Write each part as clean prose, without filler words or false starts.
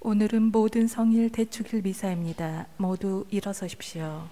오늘은 모든 성일 대축일 미사입니다. 모두 일어서십시오.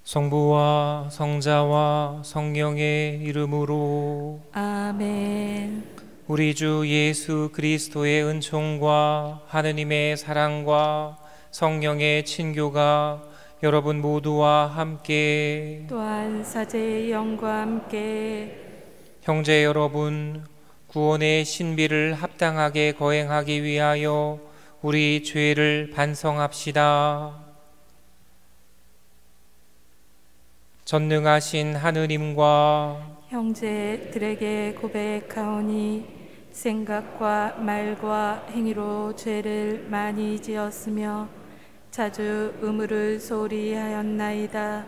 성부와 성자와 성령의 이름으로 아멘. 우리 주 예수 그리스도의 은총과 하느님의 사랑과 성령의 친교가 여러분 모두와 함께 또한 사제의 영과 함께 형제 여러분, 구원의 신비를 합당하게 거행하기 위하여 우리 죄를 반성합시다. 전능하신 하느님과 형제들에게 고백하오니 생각과 말과 행위로 죄를 많이 지었으며 자주 의무를 소홀히 하였나이다.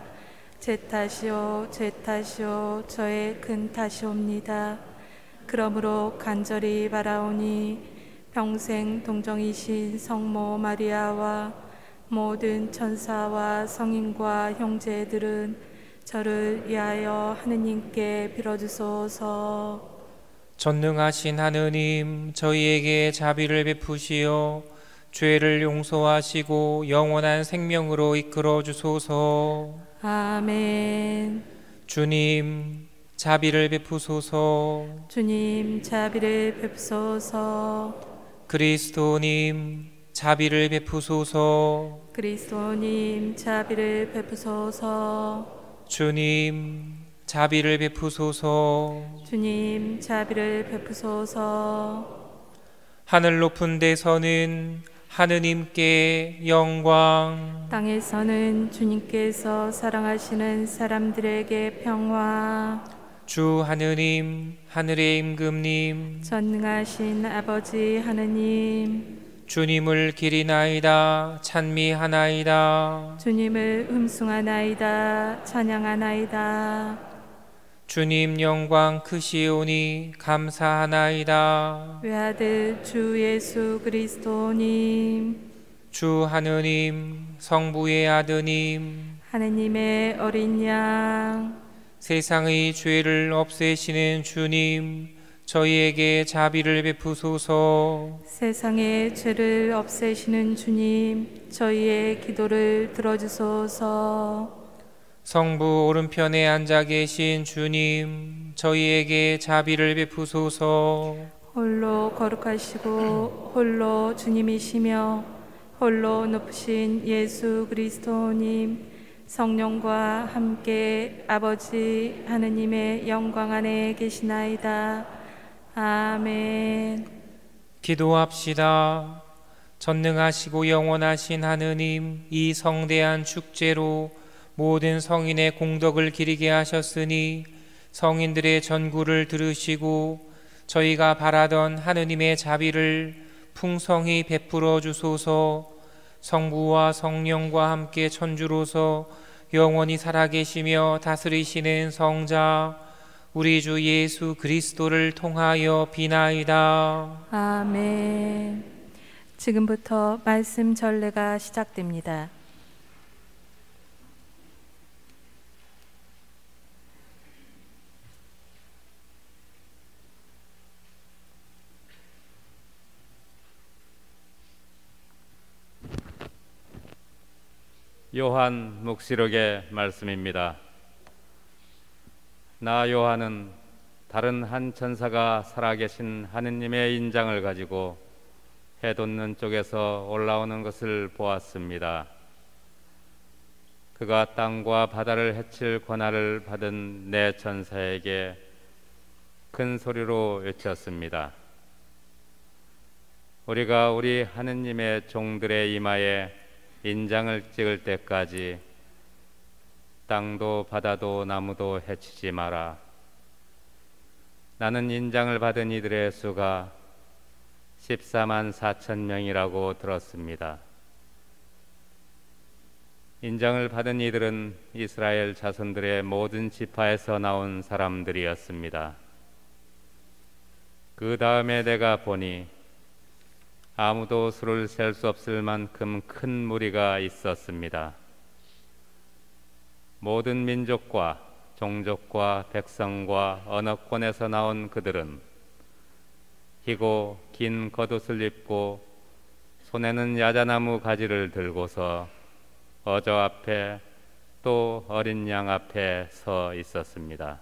제 탓이요 제 탓이요 저의 큰 탓이옵니다. 그러므로 간절히 바라오니 평생 동정이신 성모 마리아와 모든 천사와 성인과 형제들은 저를 위하여 하느님께 빌어주소서. 전능하신 하느님, 저희에게 자비를 베푸시어 죄를 용서하시고 영원한 생명으로 이끌어 주소서. 아멘. 주님, 자비를 베푸소서. 주님 자비를 베푸소서. 그리스도님, 자비를 베푸소서. 그리스도님 자비를 베푸소서. 주님, 자비를 베푸소서. 주님 자비를 베푸소서. 하늘 높은 데서는 하느님께 영광, 땅에서는 주님께서 사랑하시는 사람들에게 평화. 주 하느님, 하늘의 임금님, 전능하신 아버지 하느님, 주님을 기리나이다 찬미하나이다. 주님을 음숭하나이다 찬양하나이다. 주님 영광 크시오니 감사하나이다. 외아들 주 예수 그리스도님, 주 하느님, 성부의 아드님, 하느님의 어린 양, 세상의 죄를 없애시는 주님, 저희에게 자비를 베푸소서. 세상의 죄를 없애시는 주님, 저희의 기도를 들어주소서. 성부 오른편에 앉아 계신 주님, 저희에게 자비를 베푸소서. 홀로 거룩하시고 홀로 주님이시며 홀로 높으신 예수 그리스도님, 성령과 함께 아버지 하느님의 영광 안에 계시나이다. 아멘. 기도합시다. 전능하시고 영원하신 하느님, 이 성대한 축제로 모든 성인의 공덕을 기리게 하셨으니 성인들의 전구를 들으시고 저희가 바라던 하느님의 자비를 풍성히 베풀어 주소서. 성부와 성령과 함께 천주로서 영원히 살아계시며 다스리시는 성자 우리 주 예수 그리스도를 통하여 비나이다. 아멘. 지금부터 말씀 전례가 시작됩니다. 요한 묵시록의 말씀입니다. 나 요한은 다른 한 천사가 살아계신 하느님의 인장을 가지고 해 돋는 쪽에서 올라오는 것을 보았습니다. 그가 땅과 바다를 해칠 권한을 받은 네 천사에게 큰 소리로 외쳤습니다. 우리가 우리 하느님의 종들의 이마에 인장을 찍을 때까지 땅도 바다도 나무도 해치지 마라. 나는 인장을 받은 이들의 수가 14만 4천 명이라고 들었습니다. 인장을 받은 이들은 이스라엘 자손들의 모든 지파에서 나온 사람들이었습니다. 그 다음에 내가 보니 아무도 수를 셀 수 없을 만큼 큰 무리가 있었습니다. 모든 민족과 종족과 백성과 언어권에서 나온 그들은 희고 긴 겉옷을 입고 손에는 야자나무 가지를 들고서 어저 앞에 또 어린 양 앞에 서 있었습니다.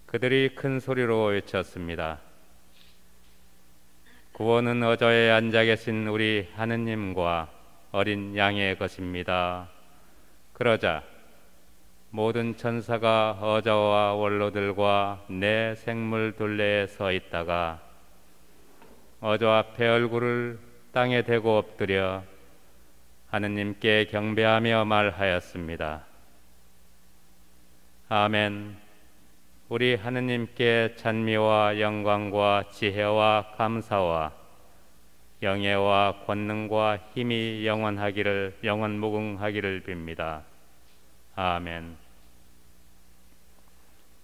그들이 큰 소리로 외쳤습니다. 구원은 어저에 앉아 계신 우리 하느님과 어린 양의 것입니다. 그러자 모든 천사가 어저와 원로들과 네 생물 둘레에 서 있다가 어저 앞에 얼굴을 땅에 대고 엎드려 하느님께 경배하며 말하였습니다. 아멘. 우리 하느님께 찬미와 영광과 지혜와 감사와 영예와 권능과 힘이 영원 무궁하기를 빕니다. 아멘.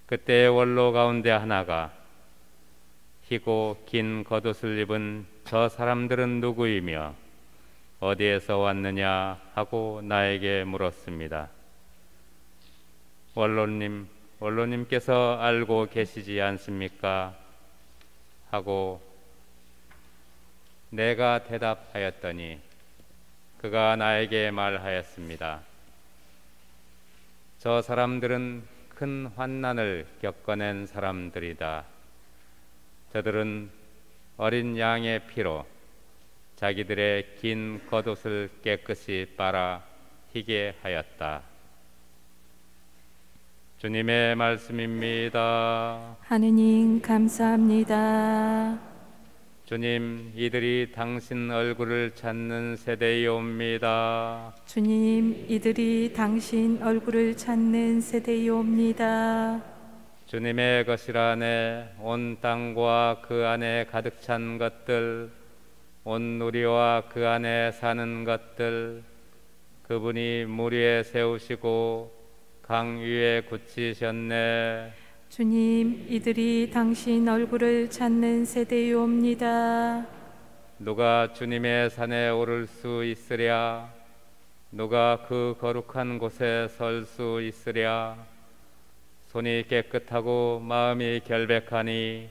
그때 원로 가운데 하나가 희고 긴 겉옷을 입은 저 사람들은 누구이며 어디에서 왔느냐 하고 나에게 물었습니다. 원로님께서 알고 계시지 않습니까? 하고 내가 대답하였더니 그가 나에게 말하였습니다. 저 사람들은 큰 환난을 겪어낸 사람들이다. 저들은 어린 양의 피로 자기들의 긴 겉옷을 깨끗이 빨아 희게 하였다. 주님의 말씀입니다. 하느님 감사합니다. 주님, 이들이 당신 얼굴을 찾는 세대이옵니다. 주님, 이들이 당신 얼굴을 찾는 세대이옵니다. 주님의 거실 안에 온 땅과 그 안에 가득 찬 것들, 온 누리와 그 안에 사는 것들, 그분이 물 위에 세우시고 강 위에 굳히셨네. 주님, 이들이 당신 얼굴을 찾는 세대이옵니다. 누가 주님의 산에 오를 수 있으랴? 누가 그 거룩한 곳에 설 수 있으랴? 손이 깨끗하고 마음이 결백하니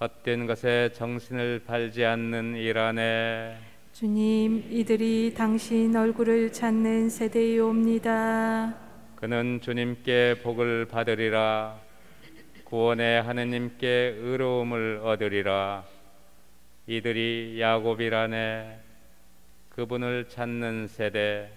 헛된 것에 정신을 팔지 않는 이라네. 주님, 이들이 당신 얼굴을 찾는 세대이옵니다. 그는 주님께 복을 받으리라. 구원의 하느님께 의로움을 얻으리라. 이들이 야곱이라네. 그분을 찾는 세대,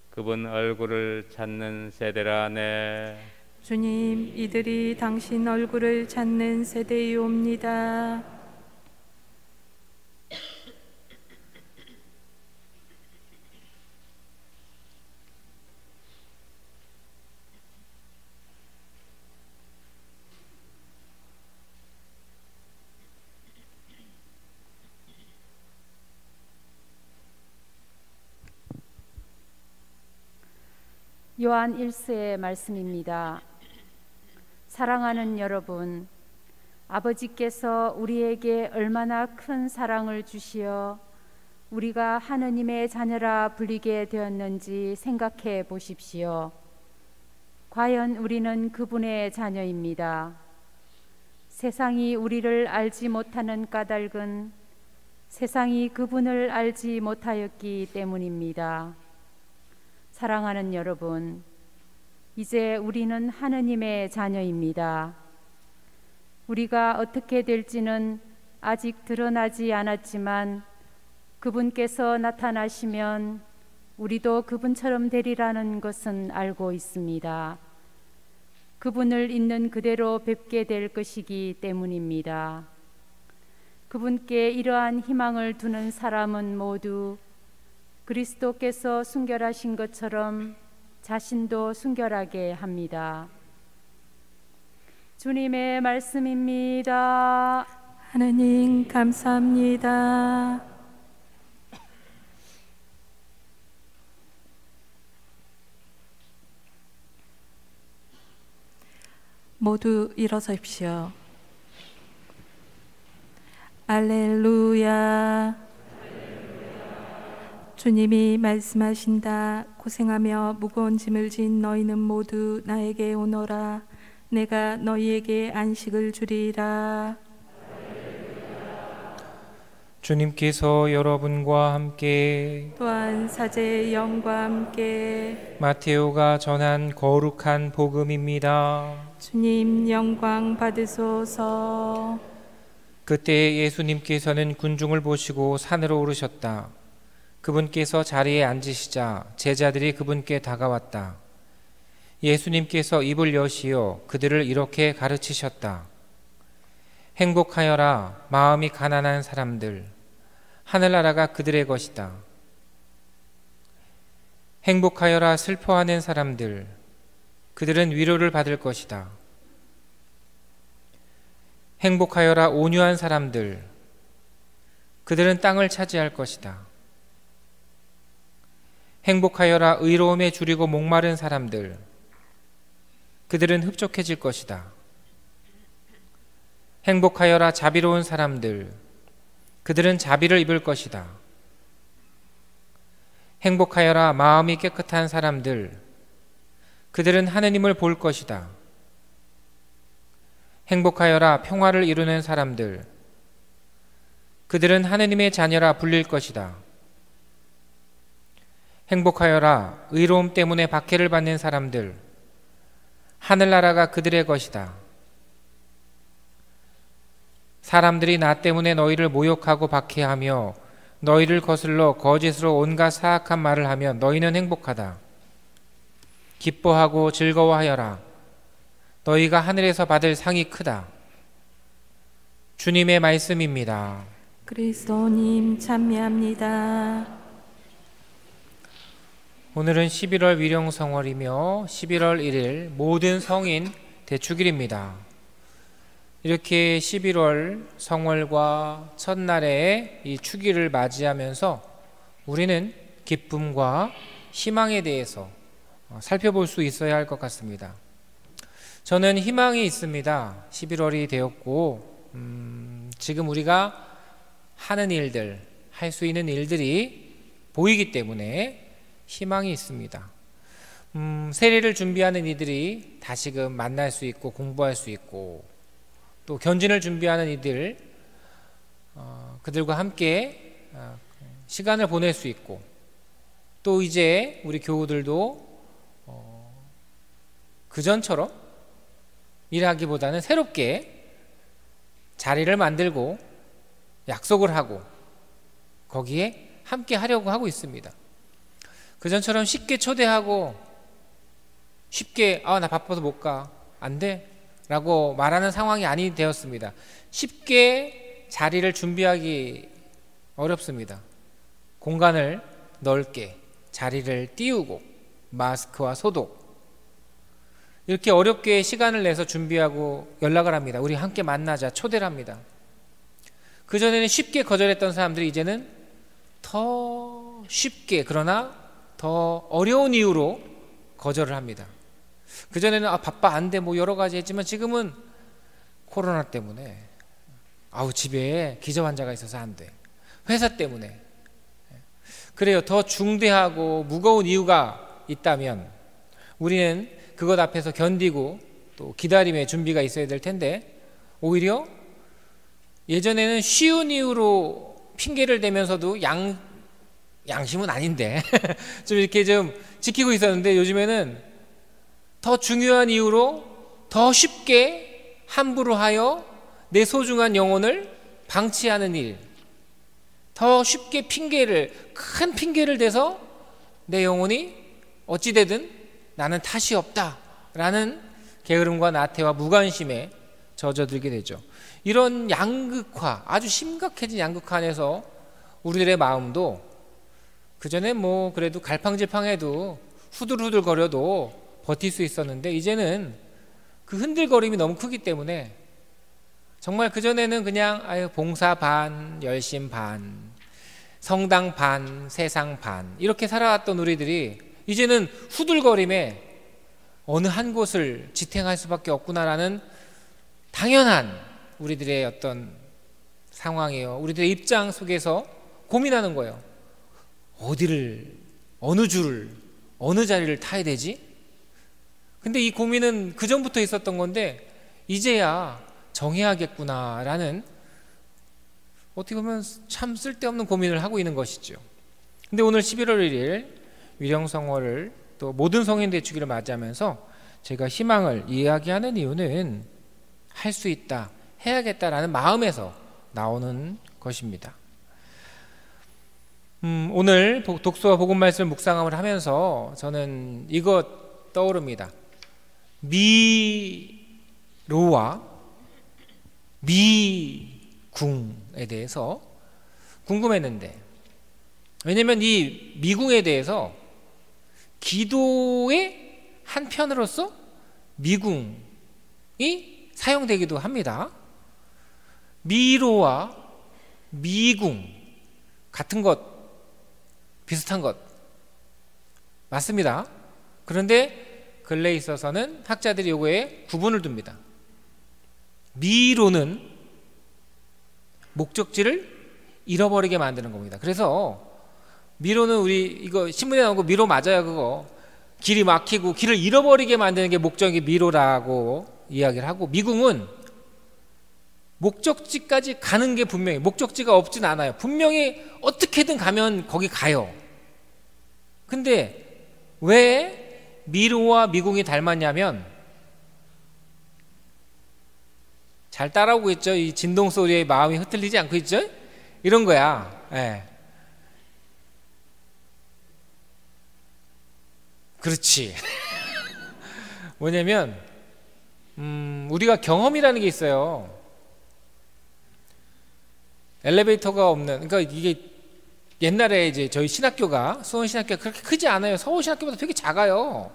그분 얼굴을 찾는 세대라네. 주님, 이들이 당신 얼굴을 찾는 세대이옵니다. 요한 1서의 말씀입니다. 사랑하는 여러분, 아버지께서 우리에게 얼마나 큰 사랑을 주시어 우리가 하느님의 자녀라 불리게 되었는지 생각해 보십시오. 과연 우리는 그분의 자녀입니다. 세상이 우리를 알지 못하는 까닭은 세상이 그분을 알지 못하였기 때문입니다. 사랑하는 여러분, 이제 우리는 하느님의 자녀입니다. 우리가 어떻게 될지는 아직 드러나지 않았지만 그분께서 나타나시면 우리도 그분처럼 되리라는 것은 알고 있습니다. 그분을 있는 그대로 뵙게 될 것이기 때문입니다. 그분께 이러한 희망을 두는 사람은 모두 그리스도께서 순결하신 것처럼 자신도 순결하게 합니다. 주님의 말씀입니다. 하느님 감사합니다. 모두 일어서십시오. 알렐루야. 주님이 말씀하신다. 고생하며 무거운 짐을 진 너희는 모두 나에게 오너라. 내가 너희에게 안식을 주리라. 주님께서 여러분과 함께 또한 사제의 영과 함께 마테오가 전한 거룩한 복음입니다. 주님 영광 받으소서. 그때 예수님께서는 군중을 보시고 산으로 오르셨다. 그분께서 자리에 앉으시자 제자들이 그분께 다가왔다. 예수님께서 입을 여시어 그들을 이렇게 가르치셨다. 행복하여라 마음이 가난한 사람들, 하늘나라가 그들의 것이다. 행복하여라 슬퍼하는 사람들, 그들은 위로를 받을 것이다. 행복하여라 온유한 사람들, 그들은 땅을 차지할 것이다. 행복하여라 의로움에 줄이고 목마른 사람들, 그들은 흡족해질 것이다. 행복하여라 자비로운 사람들, 그들은 자비를 입을 것이다. 행복하여라 마음이 깨끗한 사람들, 그들은 하느님을 볼 것이다. 행복하여라 평화를 이루는 사람들, 그들은 하느님의 자녀라 불릴 것이다. 행복하여라 의로움 때문에 박해를 받는 사람들, 하늘나라가 그들의 것이다. 사람들이 나 때문에 너희를 모욕하고 박해하며 너희를 거슬러 거짓으로 온갖 사악한 말을 하면 너희는 행복하다. 기뻐하고 즐거워하여라. 너희가 하늘에서 받을 상이 크다. 주님의 말씀입니다. 그리스도님 찬미합니다. 오늘은 11월 위령성월이며 11월 1일 모든 성인 대축일입니다. 이렇게 11월 성월과 첫날의 이 축일을 맞이하면서 우리는 기쁨과 희망에 대해서 살펴볼 수 있어야 할 것 같습니다. 저는 희망이 있습니다. 11월이 되었고 지금 우리가 하는 일들, 할 수 있는 일들이 보이기 때문에 희망이 있습니다. 세례를 준비하는 이들이 다시금 만날 수 있고 공부할 수 있고, 또 견진을 준비하는 이들 그들과 함께 시간을 보낼 수 있고, 또 이제 우리 교우들도 그전처럼 일하기보다는 새롭게 자리를 만들고 약속을 하고 거기에 함께 하려고 하고 있습니다. 그전처럼 쉽게 초대하고 쉽게 나 바빠서 못 가, 안 돼 라고 말하는 상황이 아니 되었습니다. 쉽게 자리를 준비하기 어렵습니다. 공간을 넓게 자리를 띄우고 마스크와 소독, 이렇게 어렵게 시간을 내서 준비하고 연락을 합니다. 우리 함께 만나자, 초대를 합니다. 그전에는 쉽게 거절했던 사람들이 이제는 더 쉽게, 그러나 더 어려운 이유로 거절을 합니다. 그전에는 바빠, 안 돼, 뭐 여러 가지 했지만 지금은 코로나 때문에 집에 기저 환자가 있어서 안 돼, 회사 때문에. 그래요. 더 중대하고 무거운 이유가 있다면 우리는 그것 앞에서 견디고 또 기다림의 준비가 있어야 될 텐데, 오히려 예전에는 쉬운 이유로 핑계를 대면서도 양심은 아닌데 좀 이렇게 좀 지키고 있었는데, 요즘에는 더 중요한 이유로 더 쉽게 함부로 하여 내 소중한 영혼을 방치하는 일, 더 쉽게 큰 핑계를 대서 내 영혼이 어찌되든 나는 탓이 없다라는 게으름과 나태와 무관심에 젖어들게 되죠. 이런 양극화, 아주 심각해진 양극화 안에서 우리들의 마음도 그전에 뭐 그래도 갈팡질팡해도 후들후들 거려도 버틸 수 있었는데, 이제는 그 흔들거림이 너무 크기 때문에 정말 그전에는 그냥 봉사 반, 열심 반, 성당 반, 세상 반 이렇게 살아왔던 우리들이 이제는 후들거림에 어느 한 곳을 지탱할 수밖에 없구나라는 당연한 우리들의 어떤 상황이에요. 우리들의 입장 속에서 고민하는 거예요. 어느 줄을, 어느 자리를 타야 되지? 근데 이 고민은 그전부터 있었던 건데 이제야 정해야겠구나라는, 어떻게 보면 참 쓸데없는 고민을 하고 있는 것이죠. 근데 오늘 11월 1일 위령성월을 또 모든 성인 대축일을 맞이하면서 제가 희망을 이야기하는 이유는 할 수 있다, 해야겠다라는 마음에서 나오는 것입니다. 오늘 독서와 복음 말씀을 묵상함을 하면서 저는 이것 떠오릅니다. 미로와 미궁에 대해서 궁금했는데, 왜냐면 이 미궁에 대해서 기도의 한편으로서 미궁이 사용되기도 합니다. 미로와 미궁 같은 것, 비슷한 것 맞습니다. 그런데 근래에 있어서는 학자들이 요거에 구분을 둡니다. 미로는 목적지를 잃어버리게 만드는 겁니다. 그래서 미로는 우리 이거 신문에 나온 거 미로 맞아요. 그거 길이 막히고 길을 잃어버리게 만드는 게 목적이 미로라고 이야기를 하고, 미궁은 목적지까지 가는 게 분명히, 목적지가 없진 않아요. 분명히 어떻게든 가면 거기 가요. 근데 왜 미로와 미궁이 닮았냐면, 잘 따라오고 있죠? 이 진동 소리에 마음이 흐트리지 않고 있죠? 이런 거야. 예. 그렇지. 뭐냐면 우리가 경험이라는 게 있어요. 엘리베이터가 없는, 그러니까 이게 옛날에 이제 저희 신학교가, 수원신학교가 그렇게 크지 않아요. 서울신학교보다 되게 작아요.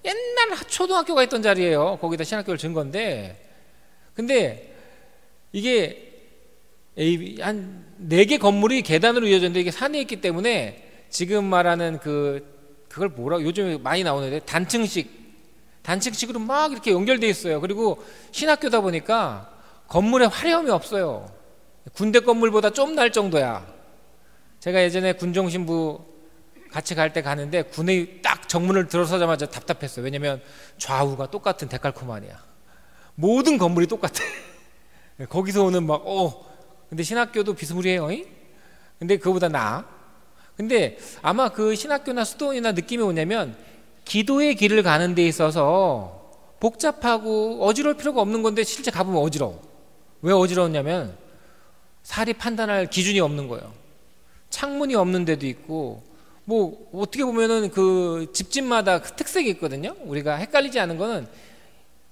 옛날 초등학교가 있던 자리예요. 거기다 신학교를 진 건데, 근데 이게 한 4개 건물이 계단으로 이어졌는데 이게 산에 있기 때문에 지금 말하는 그걸 뭐라고 요즘에 많이 나오는데 단층식으로 막 이렇게 연결돼 있어요. 그리고 신학교다 보니까 건물에 화려함이 없어요. 군대 건물보다 좀 날 정도야. 제가 예전에 군종신부 같이 갈 때 가는데 군에 딱 정문을 들어서자마자 답답했어요. 왜냐면 좌우가 똑같은 데칼코마니야. 모든 건물이 똑같아. 거기서 오는 막 근데 신학교도 비스무리해요. 근데 그거보다 나아. 근데 아마 그 신학교나 수도원이나 느낌이 뭐냐면, 기도의 길을 가는 데 있어서 복잡하고 어지러울 필요가 없는 건데 실제 가보면 어지러워. 왜 어지러웠냐면 사리 판단할 기준이 없는 거예요. 창문이 없는 데도 있고, 뭐 어떻게 보면은 그 집집마다 그 특색이 있거든요. 우리가 헷갈리지 않은 거는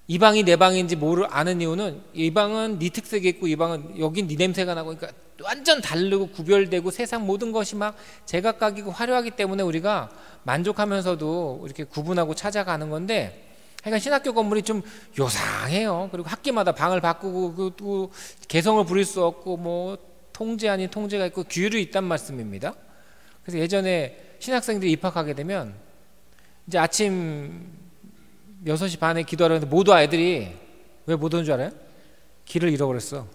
이 방이 내 방인지 아는 이유는, 이 방은 네 특색이 있고 이 방은 여긴 네 냄새가 나고, 그러니까 완전 다르고 구별되고 세상 모든 것이 막 제각각이고 화려하기 때문에 우리가 만족하면서도 이렇게 구분하고 찾아가는 건데, 그러니까 신학교 건물이 좀 요상해요. 그리고 학기마다 방을 바꾸고 또 개성을 부릴 수 없고 뭐 통제 아닌 통제가 있고 규율이 있단 말씀입니다. 그래서 예전에 신학생들이 입학하게 되면 이제 아침 6시 반에 기도하러 했는데 모두 애들이 왜 못 온 줄 알아요? 길을 잃어버렸어.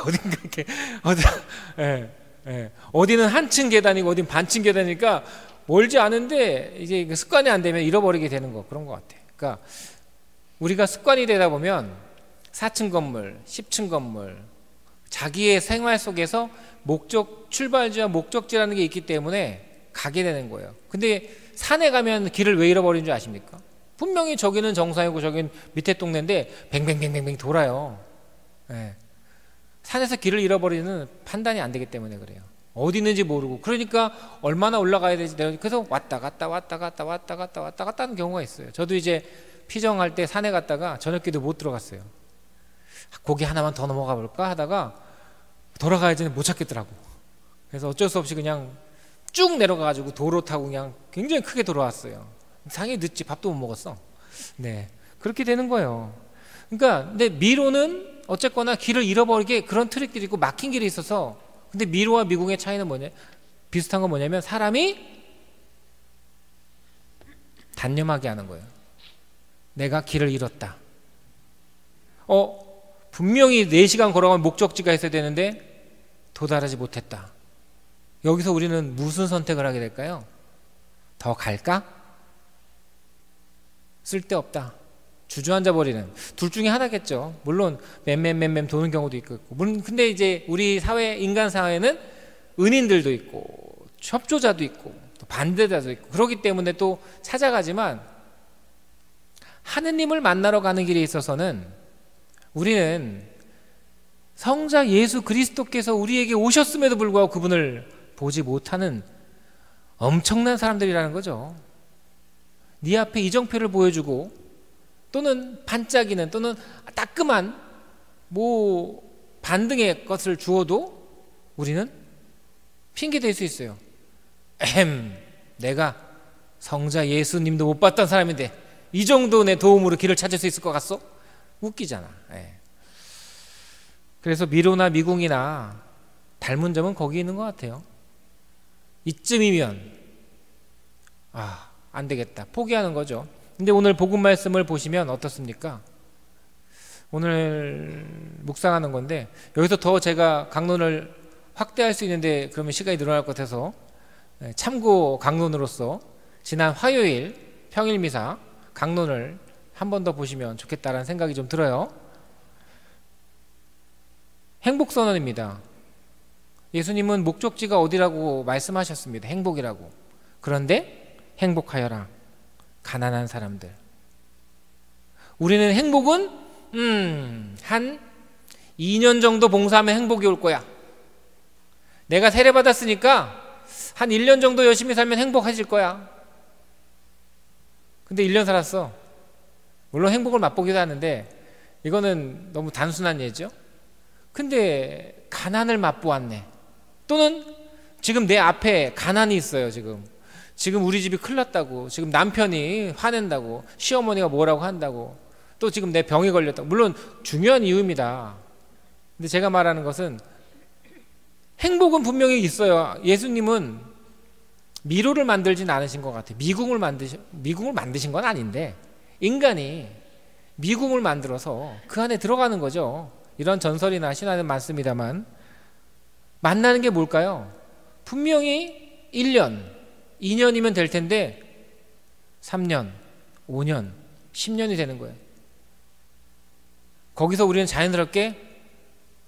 어딘가 이렇게 어디는 한층 계단이고 어딘 반층 계단이니까 멀지 않은데 이제 습관이 안 되면 잃어버리게 되는 거, 그런 것 같아. 그러니까 우리가 습관이 되다 보면 4층 건물, 10층 건물, 자기의 생활 속에서 출발지와 목적지라는 게 있기 때문에 가게 되는 거예요. 근데 산에 가면 길을 왜 잃어버린 줄 아십니까? 분명히 저기는 정상이고 저기는 밑에 동네인데 뱅뱅뱅뱅뱅 돌아요. 예. 산에서 길을 잃어버리는 판단이 안 되기 때문에 그래요. 어디 있는지 모르고. 그러니까 얼마나 올라가야 되지. 그래서 왔다 갔다 하는 경우가 있어요. 저도 이제 피정할 때 산에 갔다가 저녁기도 못 들어갔어요. 고기 하나만 더 넘어가 볼까 하다가 돌아가야 전에 못 찾겠더라고. 그래서 어쩔 수 없이 그냥 쭉 내려가가지고 도로 타고 그냥 굉장히 크게 돌아왔어요. 상이 늦지 밥도 못 먹었어. 네, 그렇게 되는 거예요. 그러니까 근데 미로는 어쨌거나 길을 잃어버리게 그런 트릭들이 있고 막힌 길이 있어서. 근데 미로와 미궁의 차이는 뭐냐? 비슷한 건 뭐냐면 사람이 단념하게 하는 거예요. 내가 길을 잃었다. 분명히 4시간 걸어가면 목적지가 있어야 되는데 도달하지 못했다. 여기서 우리는 무슨 선택을 하게 될까요? 더 갈까? 쓸데없다. 주저앉아 버리는. 둘 중에 하나겠죠. 물론 맴 도는 경우도 있고. 근데 이제 우리 사회, 인간 사회는 은인들도 있고 협조자도 있고 또 반대자도 있고 그렇기 때문에 또 찾아가지만, 하느님을 만나러 가는 길에 있어서는 우리는 성자 예수 그리스도께서 우리에게 오셨음에도 불구하고 그분을 보지 못하는 엄청난 사람들이라는 거죠. 네 앞에 이정표를 보여주고 또는 반짝이는 또는 따끔한 반등의 것을 주어도 우리는 핑계댈 수 있어요. 내가 성자 예수님도 못 봤던 사람인데 이 정도 내 도움으로 길을 찾을 수 있을 것 같소? 웃기잖아. 그래서 미로나 미궁이나 닮은 점은 거기 있는 것 같아요. 이쯤이면 안 되겠다, 포기하는 거죠. 근데 오늘 복음 말씀을 보시면 어떻습니까? 오늘 묵상하는 건데 여기서 더 제가 강론을 확대할 수 있는데 그러면 시간이 늘어날 것 같아서 참고 강론으로서 지난 화요일 평일미사 강론을 한 번 더 보시면 좋겠다라는 생각이 좀 들어요. 행복선언입니다. 예수님은 목적지가 어디라고 말씀하셨습니다. 행복이라고. 그런데 행복하여라 가난한 사람들. 우리는 행복은 한 2년 정도 봉사하면 행복이 올 거야. 내가 세례 받았으니까 한 1년 정도 열심히 살면 행복해질 거야. 근데 1년 살았어. 물론 행복을 맛보기도 하는데 이거는 너무 단순한 예죠. 근데 가난을 맛보았네. 또는 지금 내 앞에 가난이 있어요. 지금 우리 집이 큰일 났다고, 지금 남편이 화낸다고, 시어머니가 뭐라고 한다고, 또 지금 내 병이 걸렸다고. 물론 중요한 이유입니다. 근데 제가 말하는 것은 행복은 분명히 있어요. 예수님은 미로를 만들진 않으신 것 같아요. 미궁을 만드신 건 아닌데 인간이 미궁을 만들어서 그 안에 들어가는 거죠. 이런 전설이나 신화는 많습니다만 만나는 게 뭘까요? 분명히 1년, 2년이면 될 텐데 3년, 5년, 10년이 되는 거예요. 거기서 우리는 자연스럽게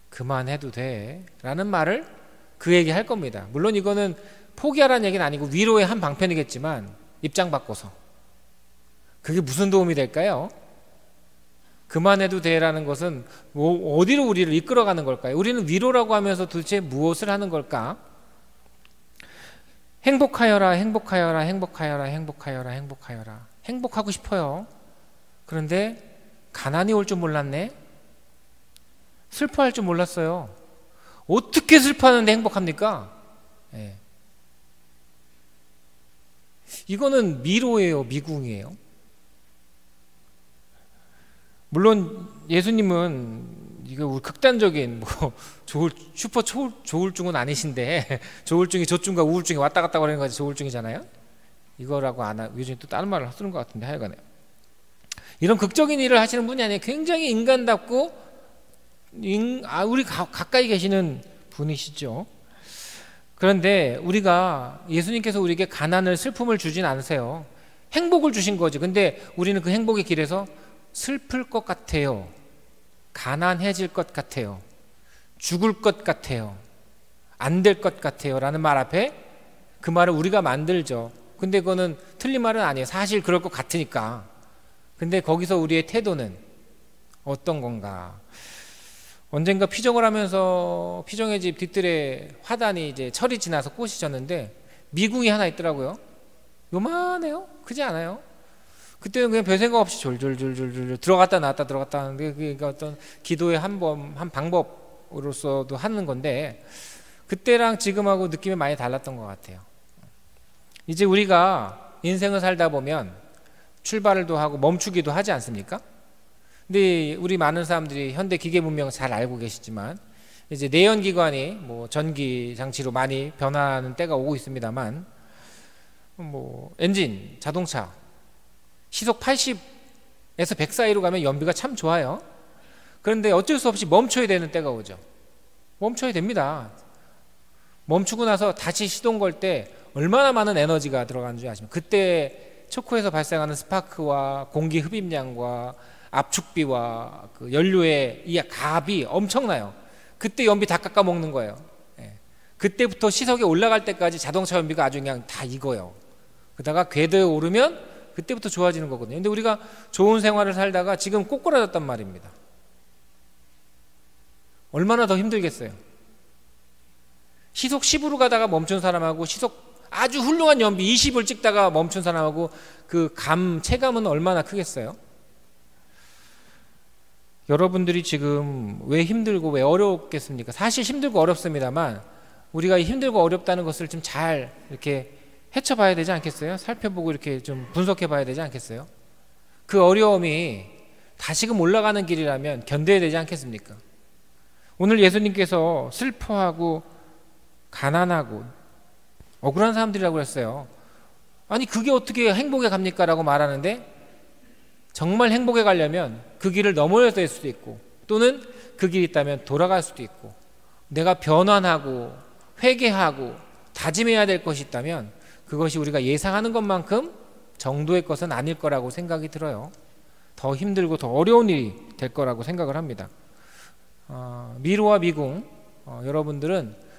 그만해도 돼 라는 말을 그에게 할 겁니다. 물론 이거는 포기하라는 얘기는 아니고 위로의 한 방편이겠지만 입장 바꿔서 그게 무슨 도움이 될까요? 그만해도 돼라는 것은 어디로 우리를 이끌어가는 걸까요? 우리는 위로라고 하면서 도대체 무엇을 하는 걸까? 행복하여라, 행복하여라, 행복하여라, 행복하여라, 행복하여라. 행복하고 싶어요. 그런데 가난이 올 줄 몰랐네. 슬퍼할 줄 몰랐어요. 어떻게 슬퍼하는데 행복합니까? 네. 이거는 미로예요, 미궁이에요? 물론 예수님은 이거 우리 극단적인 슈퍼 조울증은 아니신데 조울증이 조증과 우울증이 왔다 갔다 거리는 거지 조울증이잖아요. 이거라고 안 하고 요즘 또 다른 말을 쓰는 것 같은데 하여간에 이런 극적인 일을 하시는 분이 아니에요. 굉장히 인간답고 우리 가까이 계시는 분이시죠. 그런데 우리가 예수님께서 우리에게 가난을 슬픔을 주진 않으세요. 행복을 주신 거지. 근데 우리는 그 행복의 길에서 슬플 것 같아요. 가난해질 것 같아요. 죽을 것 같아요. 안 될 것 같아요. 라는 말 앞에 그 말을 우리가 만들죠. 근데 그거는 틀린 말은 아니에요. 사실 그럴 것 같으니까. 근데 거기서 우리의 태도는 어떤 건가? 언젠가 피정을 하면서 피정의 집 뒤뜰에 화단이 이제 철이 지나서 꽃이 졌는데 미궁이 하나 있더라고요. 요만해요. 크지 않아요. 그때는 그냥 별 생각 없이 졸졸졸졸 들어갔다 나왔다 들어갔다 하는데 그게 어떤 기도의 한 방법으로서도 하는 건데 그때랑 지금하고 느낌이 많이 달랐던 것 같아요. 이제 우리가 인생을 살다 보면 출발도 하고 멈추기도 하지 않습니까? 근데 우리 많은 사람들이 현대 기계 문명을 잘 알고 계시지만 이제 내연기관이 뭐 전기 장치로 많이 변화하는 때가 오고 있습니다만 뭐 엔진, 자동차 시속 80에서 100 사이로 가면 연비가 참 좋아요. 그런데 어쩔 수 없이 멈춰야 되는 때가 오죠. 멈춰야 됩니다. 멈추고 나서 다시 시동 걸 때 얼마나 많은 에너지가 들어가는 줄 아십니까? 그때 초코에서 발생하는 스파크와 공기 흡입량과 압축비와 그 연료의 이 값이 엄청나요. 그때 연비 다 깎아 먹는 거예요. 예. 그때부터 시속에 올라갈 때까지 자동차 연비가 아주 그냥 다 익어요. 그러다가 궤도에 오르면 그때부터 좋아지는 거거든요. 근데 우리가 좋은 생활을 살다가 지금 꼬꾸라졌단 말입니다. 얼마나 더 힘들겠어요. 시속 10으로 가다가 멈춘 사람하고 시속 아주 훌륭한 연비 20을 찍다가 멈춘 사람하고 그 체감은 얼마나 크겠어요? 여러분들이 지금 왜 힘들고 왜 어렵겠습니까? 사실 힘들고 어렵습니다만 우리가 힘들고 어렵다는 것을 좀 잘 이렇게 헤쳐봐야 되지 않겠어요? 살펴보고 이렇게 좀 분석해 봐야 되지 않겠어요? 그 어려움이 다시금 올라가는 길이라면 견뎌야 되지 않겠습니까? 오늘 예수님께서 슬퍼하고 가난하고 억울한 사람들이라고 그랬어요. 아니 그게 어떻게 행복에 갑니까? 라고 말하는데 정말 행복에 가려면 그 길을 넘어야 될 수도 있고 또는 그 길이 있다면 돌아갈 수도 있고 내가 변환하고 회개하고 다짐해야 될 것이 있다면 그것이 우리가 예상하는 것만큼 정도의 것은 아닐 거라고 생각이 들어요. 더 힘들고 더 어려운 일이 될 거라고 생각을 합니다. 미로와 미궁 여러분들은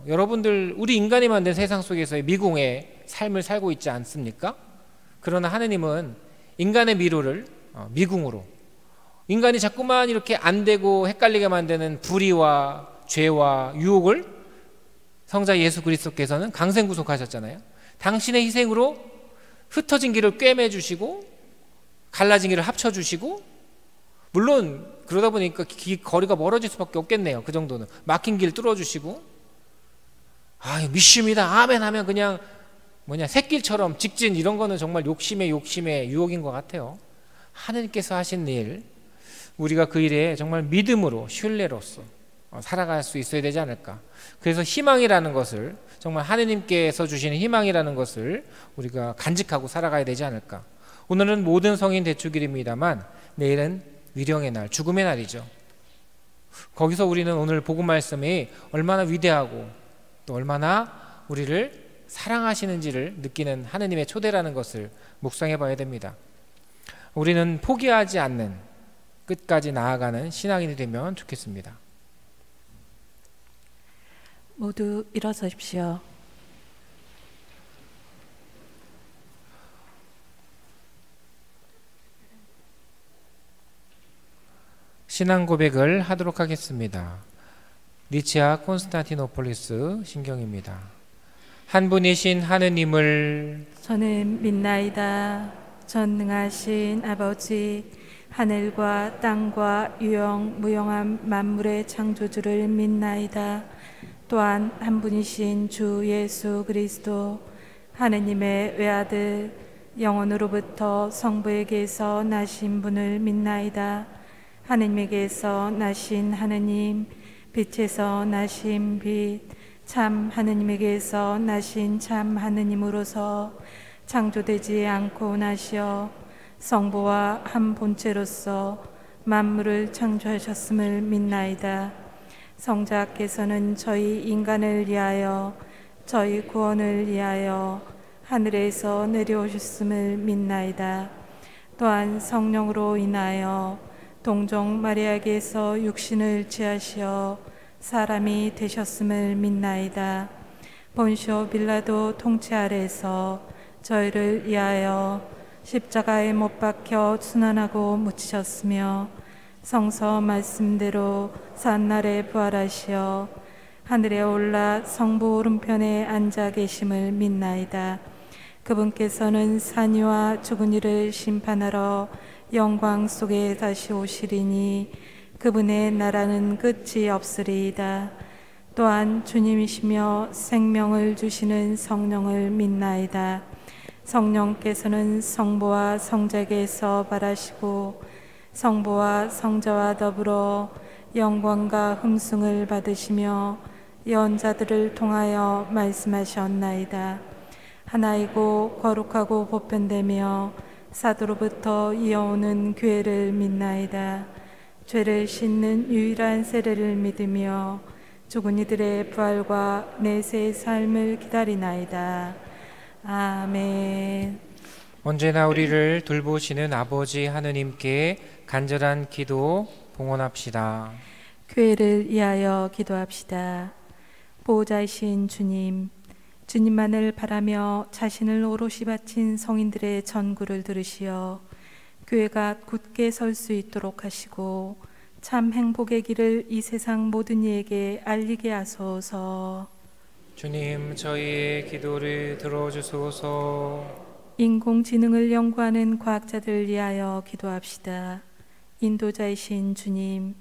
여러분들 우리 인간이 만든 세상 속에서의 미궁의 삶을 살고 있지 않습니까? 그러나 하느님은 인간의 미로를 미궁으로 인간이 자꾸만 이렇게 안 되고 헷갈리게 만드는 불의와 죄와 유혹을 성자 예수 그리스도께서는 강생구속하셨잖아요. 당신의 희생으로 흩어진 길을 꿰매 주시고 갈라진 길을 합쳐 주시고 물론 그러다 보니까 거리가 멀어질 수밖에 없겠네요. 그 정도는 막힌 길 뚫어 주시고 믿습니다 아멘 하면 그냥 샛길처럼 직진 이런 거는 정말 욕심의 유혹인 것 같아요. 하느님께서 하신 일 우리가 그 일에 정말 믿음으로 신뢰로서 살아갈 수 있어야 되지 않을까. 그래서 희망이라는 것을 정말 하느님께서 주시는 희망이라는 것을 우리가 간직하고 살아가야 되지 않을까. 오늘은 모든 성인 대축일입니다만 내일은 위령의 날, 죽음의 날이죠. 거기서 우리는 오늘 복음 말씀이 얼마나 위대하고 또 얼마나 우리를 사랑하시는지를 느끼는 하느님의 초대라는 것을 묵상해 봐야 됩니다. 우리는 포기하지 않는 끝까지 나아가는 신앙인이 되면 좋겠습니다. 모두 일어서십시오. 신앙 고백을 하도록 하겠습니다. 니치아 콘스탄티노폴리스 신경입니다. 한 분이신 하느님을 저는 믿나이다. 전능하신 아버지, 하늘과 땅과 유영 무영한 만물의 창조주를 믿나이다. 또한 한 분이신 주 예수 그리스도, 하느님의 외아들, 영원으로부터 성부에게서 나신 분을 믿나이다. 하느님에게서 나신 하느님, 빛에서 나신 빛, 참 하느님에게서 나신 참 하느님으로서 창조되지 않고 나시어 성부와 한 본체로서 만물을 창조하셨음을 믿나이다. 성자께서는 저희 인간을 위하여 저희 구원을 위하여 하늘에서 내려오셨음을 믿나이다. 또한 성령으로 인하여 동정 마리아에게서 육신을 취하시어 사람이 되셨음을 믿나이다. 본시오 빌라도 통치 아래에서 저희를 위하여 십자가에 못 박혀 순환하고 묻히셨으며 성서 말씀대로 산날에 부활하시어 하늘에 올라 성부 오른편에 앉아 계심을 믿나이다. 그분께서는 산 이와 죽은 이를 심판하러 영광 속에 다시 오시리니 그분의 나라는 끝이 없으리이다. 또한 주님이시며 생명을 주시는 성령을 믿나이다. 성령께서는 성부와 성자에게서 발하시고 성부와 성자와 더불어 영광과 흠숭을 받으시며 예언자들을 통하여 말씀하셨나이다. 하나이고 거룩하고 보편되며 사도로부터 이어오는 교회를 믿나이다. 죄를 씻는 유일한 세례를 믿으며 죽은 이들의 부활과 내세의 삶을 기다리나이다. 아멘. 언제나 우리를 돌보시는 아버지 하느님께 간절한 기도 봉헌합시다. 교회를 위하여 기도합시다. 보호자이신 주님, 주님만을 바라며 자신을 오롯이 바친 성인들의 전구를 들으시어 교회가 굳게 설 수 있도록 하시고 참 행복의 길을 이 세상 모든 이에게 알리게 하소서. 주님, 저희의 기도를 들어주소서. 인공지능을 연구하는 과학자들을 위하여 기도합시다. 인도자이신 주님,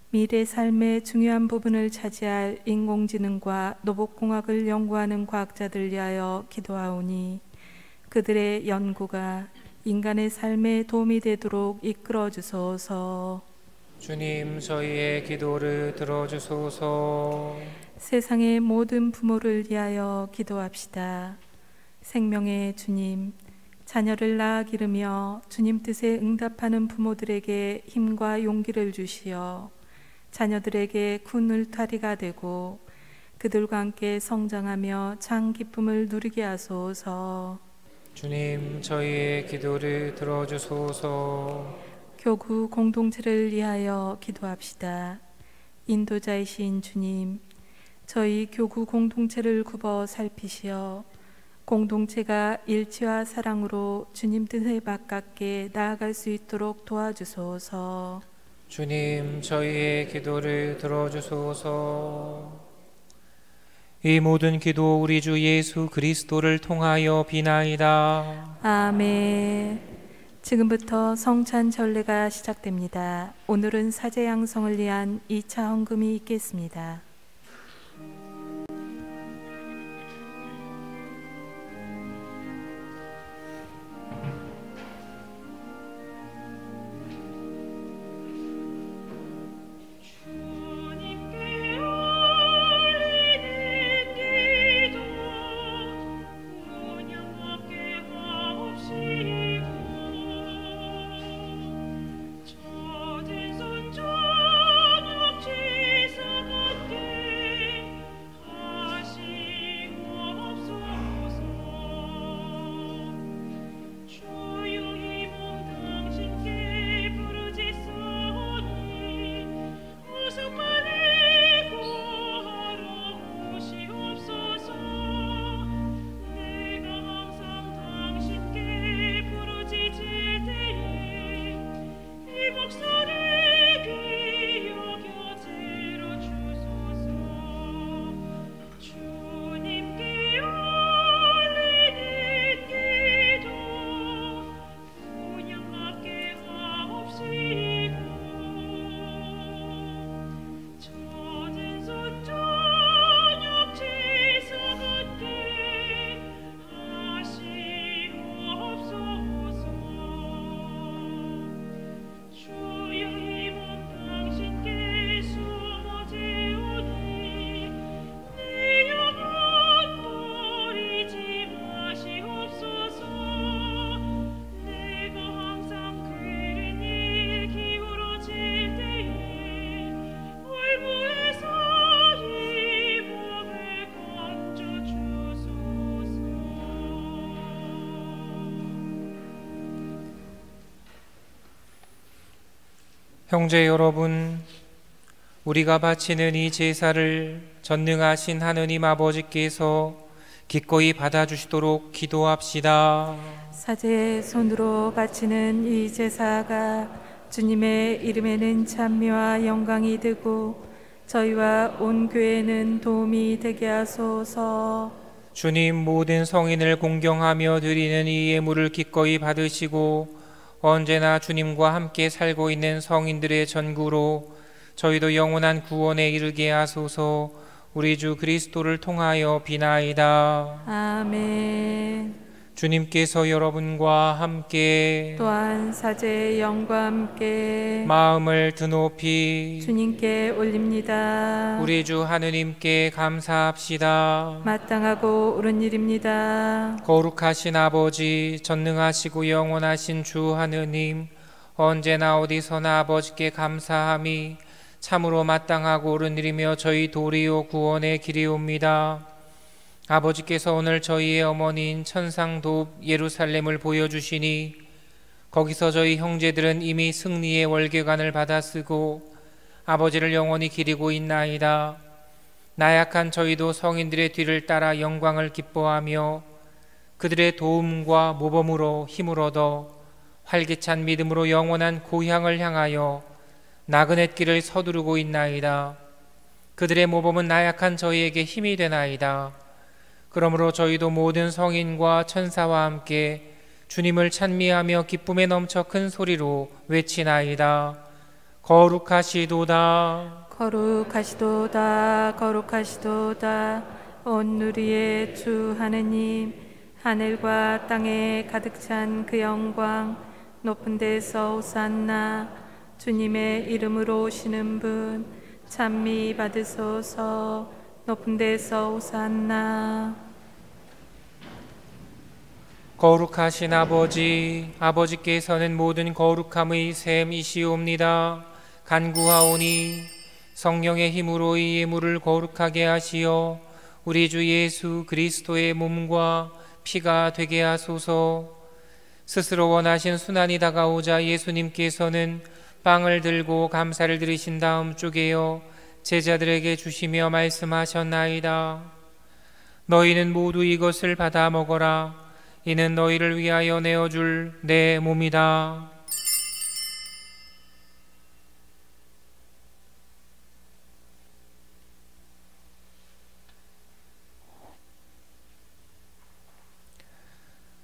미래 삶의 중요한 부분을 차지할 인공지능과 로봇공학을 연구하는 과학자들을 위하여 기도하오니 그들의 연구가 인간의 삶에 도움이 되도록 이끌어 주소서. 주님, 저희의 기도를 들어주소서. 세상의 모든 부모를 위하여 기도합시다. 생명의 주님, 자녀를 낳아 기르며 주님 뜻에 응답하는 부모들에게 힘과 용기를 주시어 자녀들에게 군 울타리가 되고 그들과 함께 성장하며 장 기쁨을 누리게 하소서. 주님, 저희의 기도를 들어주소서. 교구 공동체를 위하여 기도합시다. 인도자이신 주님, 저희 교구 공동체를 굽어 살피시어 공동체가 일치와 사랑으로 주님 뜻에 가깝게 나아갈 수 있도록 도와주소서. 주님, 저희의 기도를 들어주소서. 이 모든 기도 우리 주 예수 그리스도를 통하여 비나이다. 아멘. 지금부터 성찬 전례가 시작됩니다. 오늘은 사제 양성을 위한 2차 헌금이 있겠습니다. 형제 여러분, 우리가 바치는 이 제사를 전능하신 하느님 아버지께서 기꺼이 받아주시도록 기도합시다. 사제의 손으로 바치는 이 제사가 주님의 이름에는 찬미와 영광이 되고 저희와 온 교회는 도움이 되게 하소서. 주님, 모든 성인을 공경하며 드리는 이 예물을 기꺼이 받으시고 언제나 주님과 함께 살고 있는 성인들의 전구로 저희도 영원한 구원에 이르게 하소서. 우리 주 그리스도를 통하여 비나이다. 아멘. 주님께서 여러분과 함께 또한 사제의 영과 함께 마음을 드높이 주님께 올립니다. 우리 주 하느님께 감사합시다. 마땅하고 옳은 일입니다. 거룩하신 아버지, 전능하시고 영원하신 주 하느님, 언제나 어디서나 아버지께 감사함이 참으로 마땅하고 옳은 일이며 저희 도리요 구원의 길이옵니다. 아버지께서 오늘 저희의 어머니인 천상도읍 예루살렘을 보여주시니 거기서 저희 형제들은 이미 승리의 월계관을 받아 쓰고 아버지를 영원히 기리고 있나이다. 나약한 저희도 성인들의 뒤를 따라 영광을 기뻐하며 그들의 도움과 모범으로 힘을 얻어 활기찬 믿음으로 영원한 고향을 향하여 나그네 길을 서두르고 있나이다. 그들의 모범은 나약한 저희에게 힘이 되나이다. 그러므로 저희도 모든 성인과 천사와 함께 주님을 찬미하며 기쁨에 넘쳐 큰 소리로 외치나이다. 거룩하시도다. 거룩하시도다. 거룩하시도다. 온 누리의 주 하느님, 하늘과 땅에 가득 찬 그 영광, 높은 데서 호산나. 주님의 이름으로 오시는 분 찬미 받으소서. 높은 데서 호산나. 거룩하신 아버지, 아버지께서는 모든 거룩함의 샘이시옵니다. 간구하오니 성령의 힘으로 이 예물을 거룩하게 하시어 우리 주 예수 그리스도의 몸과 피가 되게 하소서. 스스로 원하신 순환이 다가오자 예수님께서는 빵을 들고 감사를 드리신 다음 쪼개어 제자들에게 주시며 말씀하셨나이다. 너희는 모두 이것을 받아 먹어라. 이는 너희를 위하여 내어줄 내 몸이다.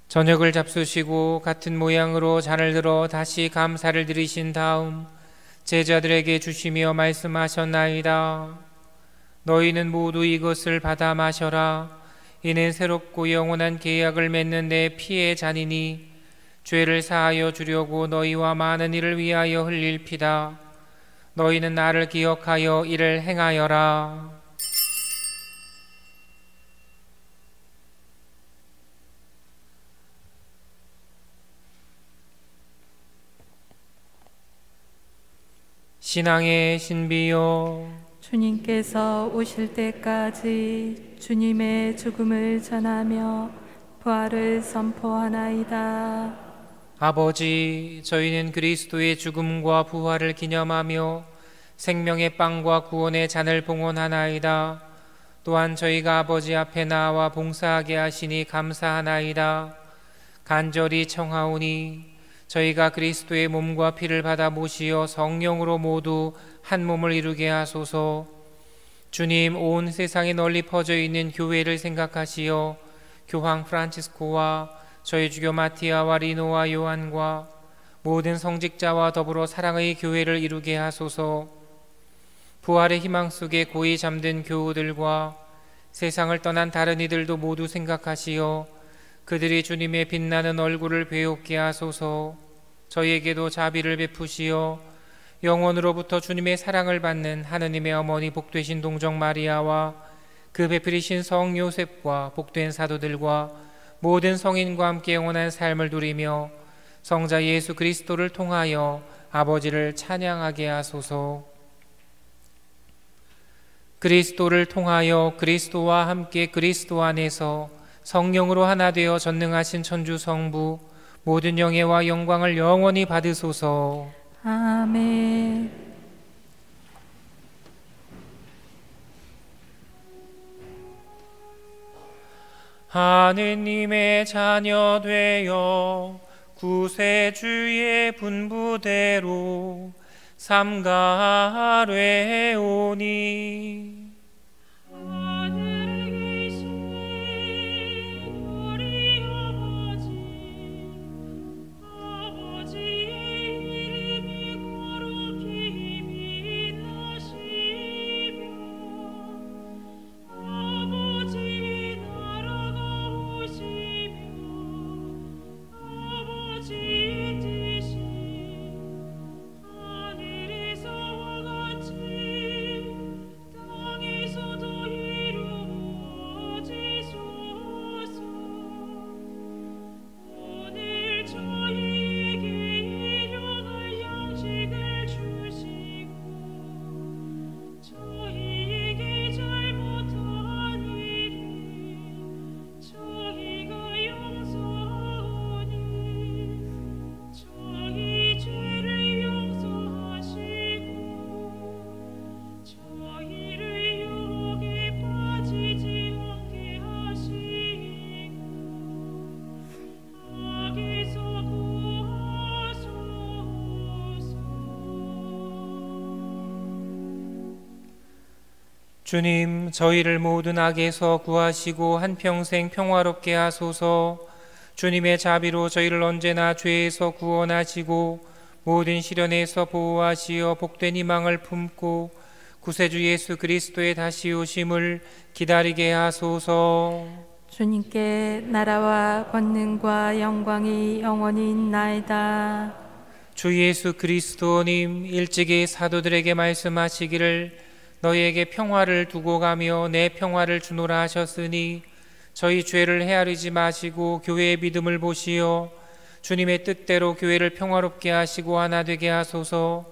저녁을 잡수시고 같은 모양으로 잔을 들어 다시 감사를 드리신 다음 제자들에게 주시며 말씀하셨나이다. 너희는 모두 이것을 받아 마셔라. 이는 새롭고 영원한 계약을 맺는 내 피의 잔이니 죄를 사하여 주려고 너희와 많은 이를 위하여 흘릴 피다. 너희는 나를 기억하여 이를 행하여라. 신앙의 신비요, 주님께서 오실 때까지 주님의 죽음을 전하며 부활을 선포하나이다. 아버지, 저희는 그리스도의 죽음과 부활을 기념하며 생명의 빵과 구원의 잔을 봉헌하나이다. 또한 저희가 아버지 앞에 나와 봉사하게 하시니 감사하나이다. 간절히 청하오니 저희가 그리스도의 몸과 피를 받아 모시어 성령으로 모두 한 몸을 이루게 하소서. 주님, 온 세상에 널리 퍼져 있는 교회를 생각하시어 교황 프란치스코와 저희 주교 마티아와 리노와 요한과 모든 성직자와 더불어 사랑의 교회를 이루게 하소서. 부활의 희망 속에 고이 잠든 교우들과 세상을 떠난 다른 이들도 모두 생각하시어 그들이 주님의 빛나는 얼굴을 배웁게 하소서. 저희에게도 자비를 베푸시어 영원으로부터 주님의 사랑을 받는 하느님의 어머니 복되신 동정 마리아와 그 베풀이신 성 요셉과 복된 사도들과 모든 성인과 함께 영원한 삶을 누리며 성자 예수 그리스도를 통하여 아버지를 찬양하게 하소서. 그리스도를 통하여 그리스도와 함께 그리스도 안에서 성령으로 하나 되어 전능하신 천주 성부 모든 영예와 영광을 영원히 받으소서. 아멘. 하느님의 자녀 되어 구세주의 분부대로 삼가하뢰오니 하늘에 계신 우리 아버지의 이름이 거룩히 빛나시며 아버지의 나라가 오시며 아버지의 뜻이 하늘에서와 같이 땅에서도 이루어지소서. 오늘 저희에게 일용할 양식을 주시고 저희에게 잘못한 일을 저희가 용서하오니 저희 죄를 용서하시고 저희를 유혹에 빠지지 않게 하시고 악에서 구하소서. 주님, 저희를 모든 악에서 구하시고 한평생 평화롭게 하소서. 주님의 자비로 저희를 언제나 죄에서 구원하시고 모든 시련에서 보호하시어 복된 희망을 품고 구세주 예수 그리스도의 다시 오심을 기다리게 하소서. 주님께 나라와 권능과 영광이 영원히 있나이다. 주 예수 그리스도님, 일찍이 사도들에게 말씀하시기를 너희에게 평화를 두고 가며 내 평화를 주노라 하셨으니 저희 죄를 헤아리지 마시고 교회의 믿음을 보시어 주님의 뜻대로 교회를 평화롭게 하시고 하나 되게 하소서.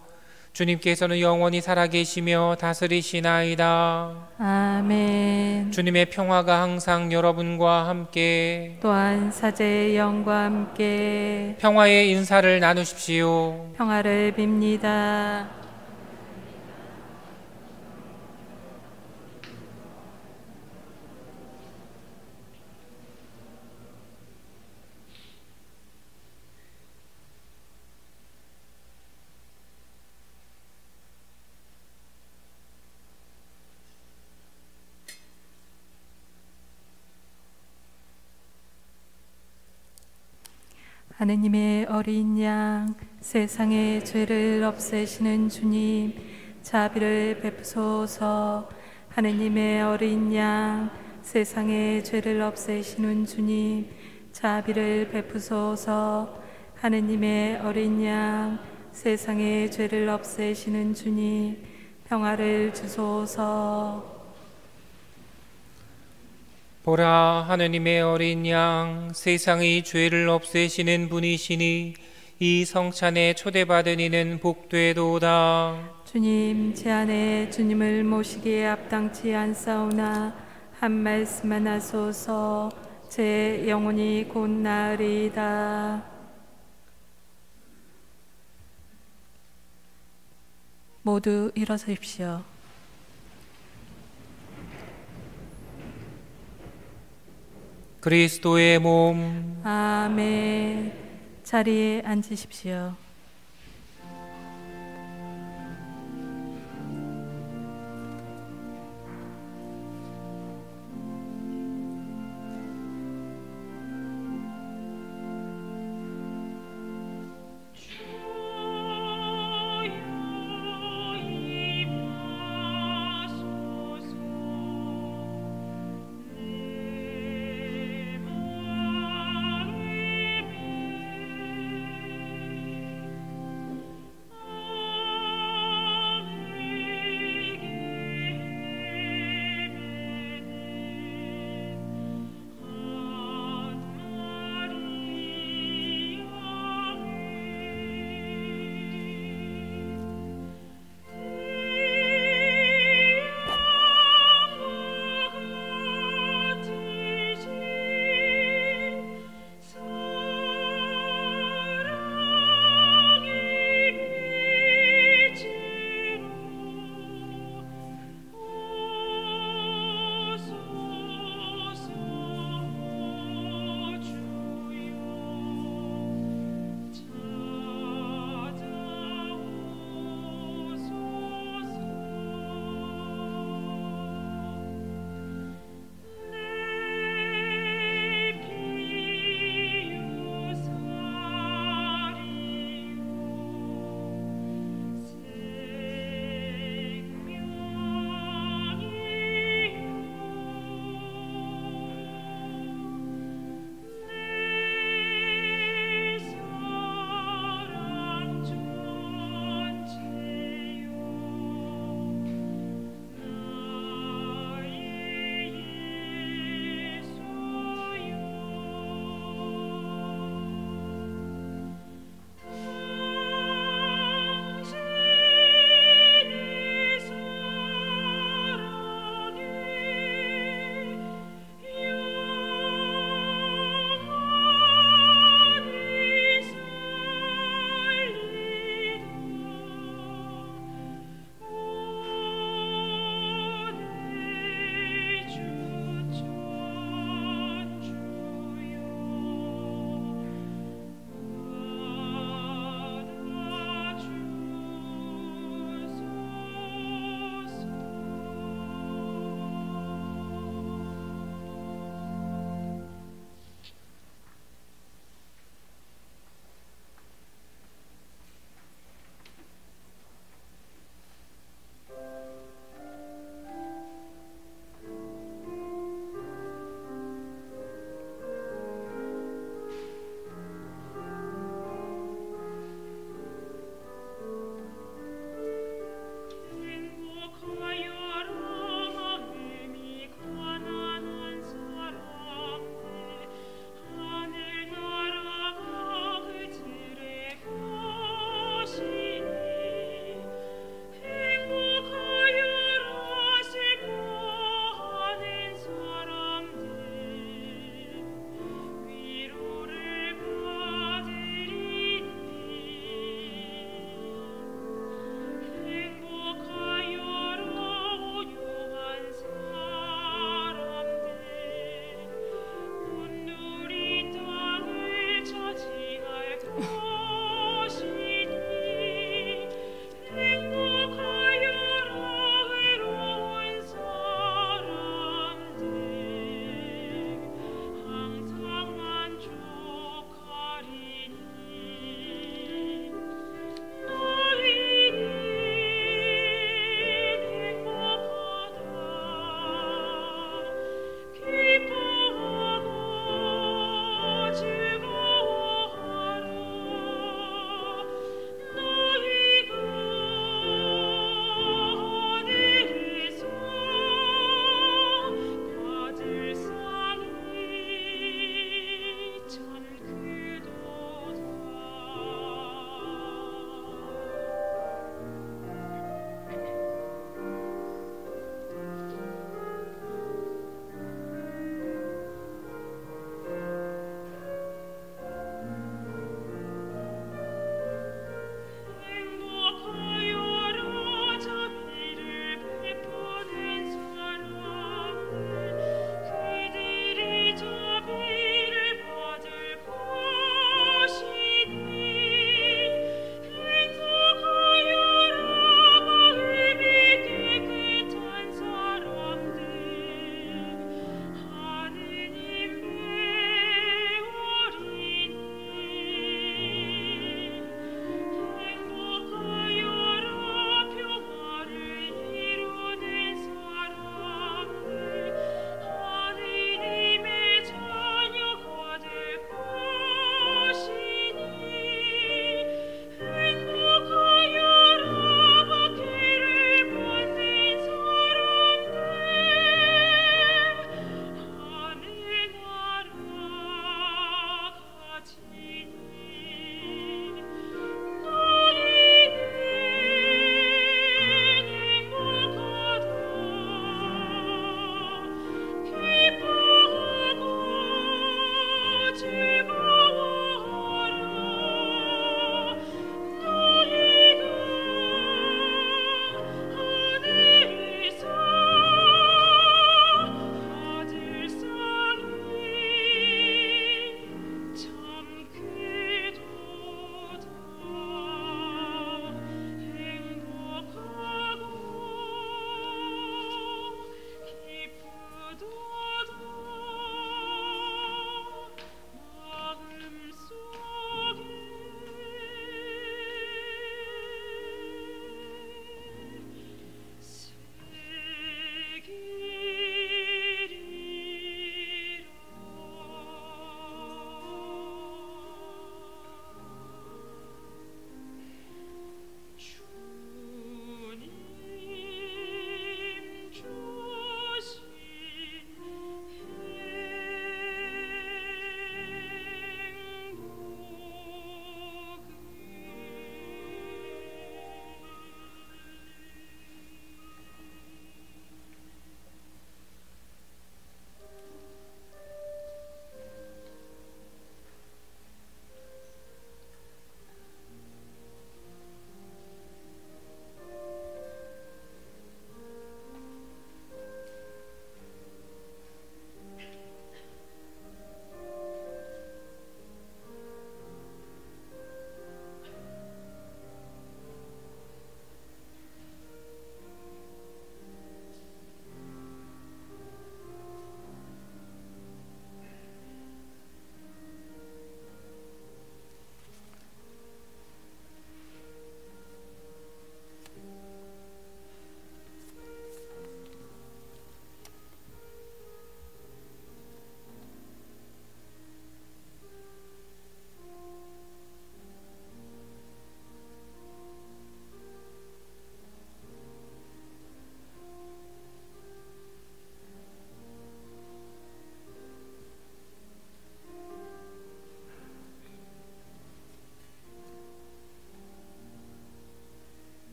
주님께서는 영원히 살아계시며 다스리시나이다. 아멘. 주님의 평화가 항상 여러분과 함께 또한 사제의 영과 함께 평화의 인사를 나누십시오. 평화를 빕니다. 하느님의 어린 양, 세상의 죄를 없애시는 주님, 자비를 베푸소서. 하느님의 어린 양, 세상의 죄를 없애시는 주님, 자비를 베푸소서. 하느님의 어린 양, 세상의 죄를 없애시는 주님, 평화를 주소서. 보라, 하느님의 어린 양, 세상의 죄를 없애시는 분이시니 이 성찬에 초대받은 이는 복되도다. 주님, 제 안에 주님을 모시기에 합당치 않사오나 한 말씀만 하소서. 제 영혼이 곧 나으리이다. 모두 일어서십시오. 그리스도의 몸. 아멘. 자리에 앉으십시오.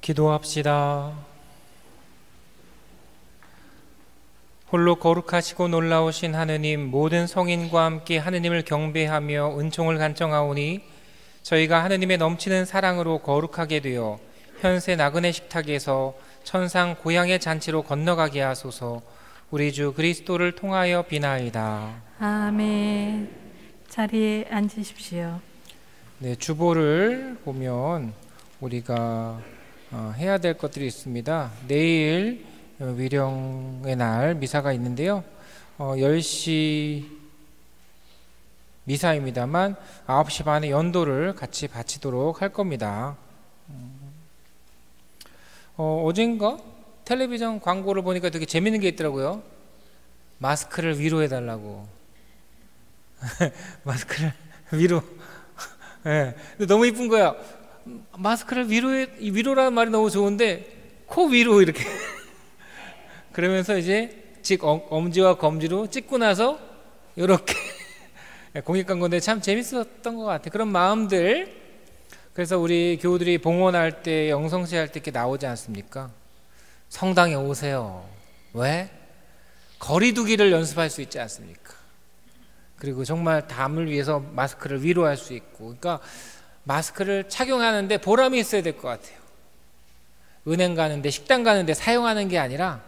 기도합시다. 홀로 거룩하시고 놀라우신 하느님, 모든 성인과 함께 하느님을 경배하며 은총을 간청하오니 저희가 하느님의 넘치는 사랑으로 거룩하게 되어 현세 나그네 식탁에서 천상 고향의 잔치로 건너가게 하소서. 우리 주 그리스도를 통하여 비나이다. 아멘. 자리에 앉으십시오. 네, 주보를 보면 우리가 해야 될 것들이 있습니다. 내일 위령의 날 미사가 있는데요. 10시 미사입니다만 9시 반에 연도를 같이 바치도록 할 겁니다. 어젠가 텔레비전 광고를 보니까 되게 재밌는 게 있더라고요. 마스크를 위로해달라고. 마스크를 위로. 네. 근데 너무 이쁜 거야. 마스크를 위로라는 말이 너무 좋은데 코 위로 이렇게. 그러면서 이제 엄지와 검지로 찍고 나서 이렇게 공익 광고인데 참 재밌었던 것 같아요. 그런 마음들. 그래서 우리 교우들이 봉헌할 때, 영성시 할 때 이렇게 나오지 않습니까? 성당에 오세요. 왜? 거리두기를 연습할 수 있지 않습니까? 그리고 정말 담을 위해서 마스크를 위로할 수 있고, 그러니까 마스크를 착용하는데 보람이 있어야 될 것 같아요. 은행 가는데, 식당 가는데 사용하는 게 아니라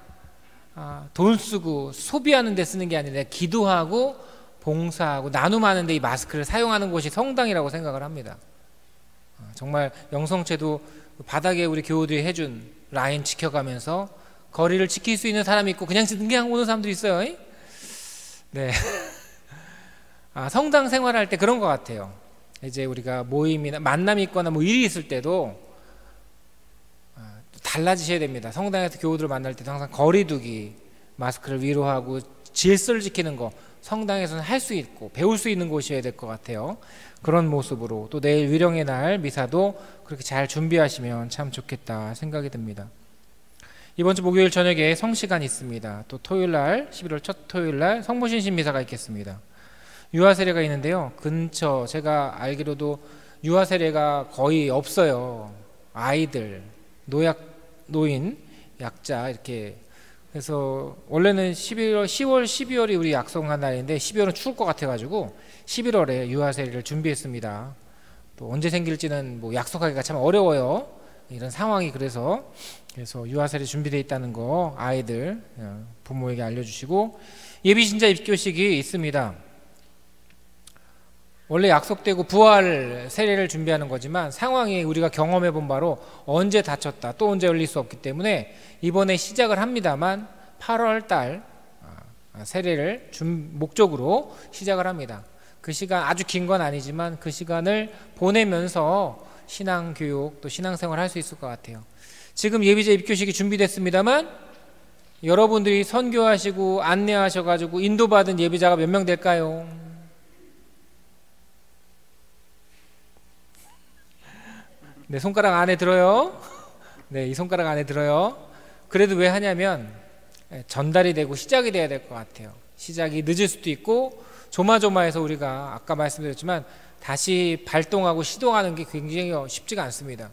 돈 쓰고 소비하는 데 쓰는 게 아니라 기도하고 봉사하고 나눔하는 데 이 마스크를 사용하는 곳이 성당이라고 생각을 합니다. 정말 영성체도 바닥에 우리 교우들이 해준 라인 지켜가면서 거리를 지킬 수 있는 사람이 있고 그냥 오는 사람들이 있어요. 네. 성당 생활할 때 그런 것 같아요. 이제 우리가 모임이나 만남이 있거나 뭐 일이 있을 때도 달라지셔야 됩니다. 성당에서 교우들을 만날 때도 항상 거리두기, 마스크를 위로하고 질서를 지키는 거 성당에서는 할 수 있고 배울 수 있는 곳이어야 될 것 같아요. 그런 모습으로 또 내일 위령의 날 미사도 그렇게 잘 준비하시면 참 좋겠다 생각이 듭니다. 이번 주 목요일 저녁에 성시간이 있습니다. 또 토요일날 11월 첫 토요일날 성모신신 미사가 있겠습니다. 유아세례가 있는데요. 근처 제가 알기로도 유아세례가 거의 없어요. 아이들, 노인, 약자 이렇게. 그래서 원래는 10월, 12월이 우리 약속한 날인데 12월은 추울 것 같아가지고 11월에 유아세례를 준비했습니다. 또 언제 생길지는 뭐 약속하기가 참 어려워요. 이런 상황이. 그래서 유아세례 준비되어 있다는 거 아이들 부모에게 알려주시고, 예비신자 입교식이 있습니다. 원래 약속되고 부활 세례를 준비하는 거지만 상황이 우리가 경험해 본 바로 언제 다쳤다 또 언제 열릴 수 없기 때문에 이번에 시작을 합니다만 8월 달 세례를 목적으로 시작을 합니다. 그 시간 아주 긴 건 아니지만 그 시간을 보내면서 신앙교육 또 신앙생활 할 수 있을 것 같아요. 지금 예비자 입교식이 준비됐습니다만 여러분들이 선교하시고 안내하셔가지고 인도받은 예비자가 몇 명 될까요? 네, 손가락 안에 들어요. 네, 이 손가락 안에 들어요. 그래도 왜 하냐면 전달이 되고 시작이 돼야 될 것 같아요. 시작이 늦을 수도 있고 조마조마해서 우리가 아까 말씀드렸지만 다시 발동하고 시동하는 게 굉장히 쉽지가 않습니다.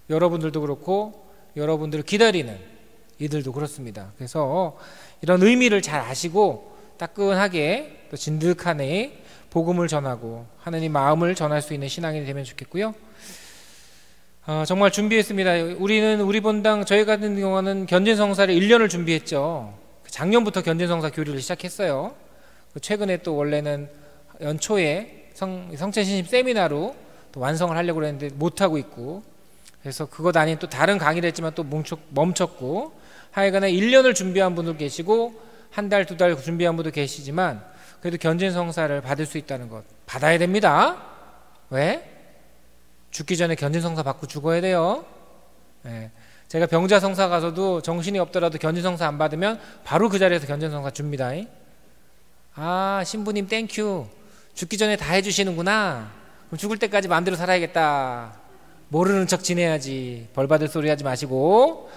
여러분들도 그렇고 여러분들을 기다리는 이들도 그렇습니다. 그래서 이런 의미를 잘 아시고 따끈하게 또 진득하게 복음을 전하고 하느님 마음을 전할 수 있는 신앙인이 되면 좋겠고요. 정말 준비했습니다. 우리 본당 저희 같은 경우는 견진성사를 1년을 준비했죠. 작년부터 견진성사 교리를 시작했어요. 최근에 또 원래는 연초에 성체신심 세미나로 또 완성을 하려고 했는데 못하고 있고, 그래서 그것 아닌 또 다른 강의를 했지만 또 멈췄고, 하여간에 1년을 준비한 분도 계시고 한 달, 2달 준비한 분도 계시지만 그래도 견진성사를 받을 수 있다는 것 받아야 됩니다. 왜? 죽기 전에 견진성사 받고 죽어야 돼요. 네. 제가 병자성사 가서도 정신이 없더라도 견진성사 안 받으면 바로 그 자리에서 견진성사 줍니다. 신부님 땡큐. 죽기 전에 다 해주시는구나. 그럼 죽을 때까지 마음대로 살아야겠다. 모르는 척 지내야지. 벌 받을 소리 하지 마시고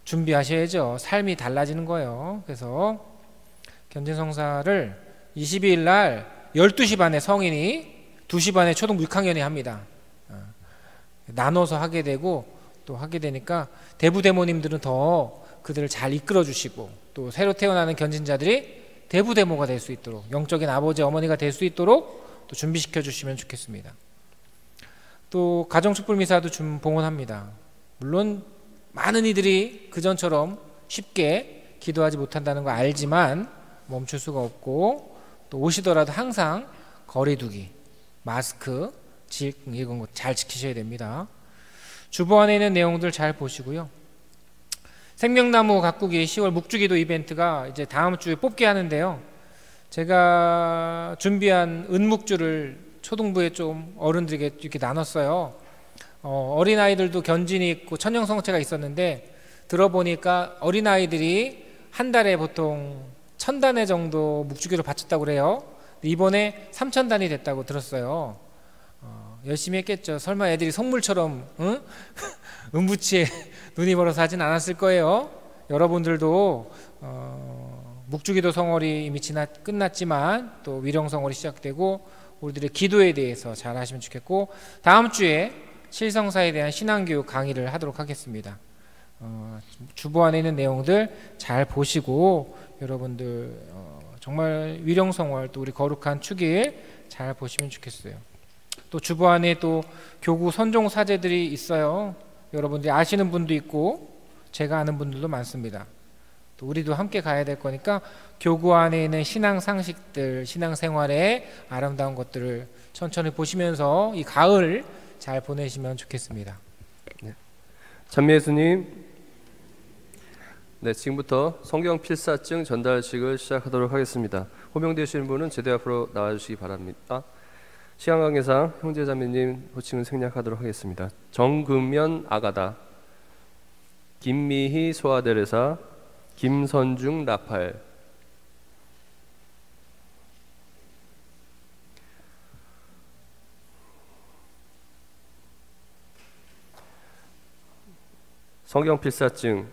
준비하셔야죠. 삶이 달라지는 거예요. 그래서 견진성사를 22일 날 12시 반에 성인이 2시 반에 초등 6학년이 합니다. 나눠서 하게 되고 또 하게 되니까 대부대모님들은 더 그들을 잘 이끌어 주시고 또 새로 태어나는 견진자들이 대부대모가 될 수 있도록 영적인 아버지 어머니가 될 수 있도록 또 준비시켜 주시면 좋겠습니다. 또 가정축복미사도 좀 봉헌합니다. 물론 많은 이들이 그전처럼 쉽게 기도하지 못한다는 거 알지만 멈출 수가 없고 또 오시더라도 항상 거리두기, 마스크, 이런 거 잘 지키셔야 됩니다. 주보 안에 있는 내용들 잘 보시고요. 생명나무 가꾸기 10월 묵주기도 이벤트가 이제 다음 주에 뽑게 하는데요. 제가 준비한 은묵주를 초등부에 좀 어른들에게 이렇게 나눴어요. 어린아이들도 견진이 있고 천연성체가 있었는데 들어보니까 어린아이들이 한 달에 보통 1000단위 정도 묵주기를 바쳤다고 그래요. 이번에 3000단위 됐다고 들었어요. 열심히 했겠죠. 설마 애들이 속물처럼 응? 은부치에 눈이 멀어서 하진 않았을 거예요. 여러분들도 묵주기도 성월이 이미 끝났지만 또 위령성월이 시작되고 우리들의 기도에 대해서 잘 하시면 좋겠고 다음 주에 실성사에 대한 신앙교육 강의를 하도록 하겠습니다. 주보 안에 있는 내용들 잘 보시고 여러분들 정말 위령성월 또 우리 거룩한 축일 잘 보시면 좋겠어요. 또 주보 안에 또 교구 선종 사제들이 있어요. 여러분들이 아시는 분도 있고 제가 아는 분들도 많습니다. 또 우리도 함께 가야 될 거니까 교구 안에 있는 신앙 상식들, 신앙 생활의 아름다운 것들을 천천히 보시면서 이 가을 잘 보내시면 좋겠습니다. 네. 찬미 예수님, 네, 지금부터 성경 필사증 전달식을 시작하도록 하겠습니다. 호명되시는 분은 제대 앞으로 나와주시기 바랍니다. 시간 관계상 형제 자매님 호칭은 생략하도록 하겠습니다. 정금면 아가다, 김미희 소아데레사, 김선중 라파엘. 성경 필사증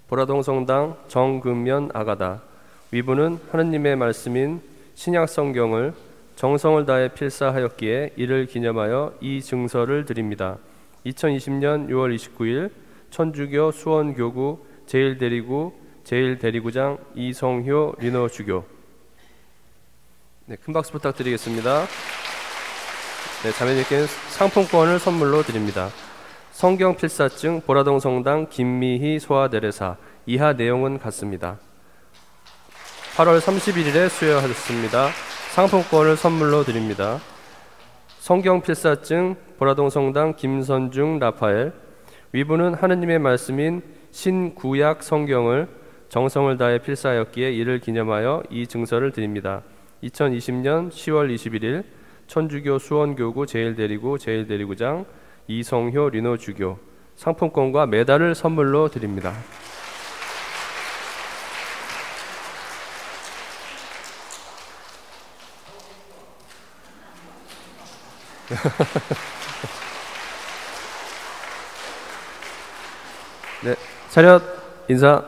보라동 성당 정금면 아가다. 위부는 하느님의 말씀인 신약 성경을 정성을 다해 필사하였기에 이를 기념하여 이 증서를 드립니다. 2020년 6월 29일 천주교 수원교구 제1대리구장 이성효 리노주교. 네, 큰 박수 부탁드리겠습니다. 네, 자매님께 상품권을 선물로 드립니다. 성경 필사증 보라동 성당 김미희 소아데레사. 이하 내용은 같습니다. 8월 31일에 수여하셨습니다. 상품권을 선물로 드립니다. 성경 필사증 보라동 성당 김선중 라파엘. 위부는 하느님의 말씀인 신구약 성경을 정성을 다해 필사하였기에 이를 기념하여 이 증서를 드립니다. 2020년 10월 21일 천주교 수원교구 제1대리구장 이성효 리노주교. 상품권과 메달을 선물로 드립니다. 네, 차렷 인사.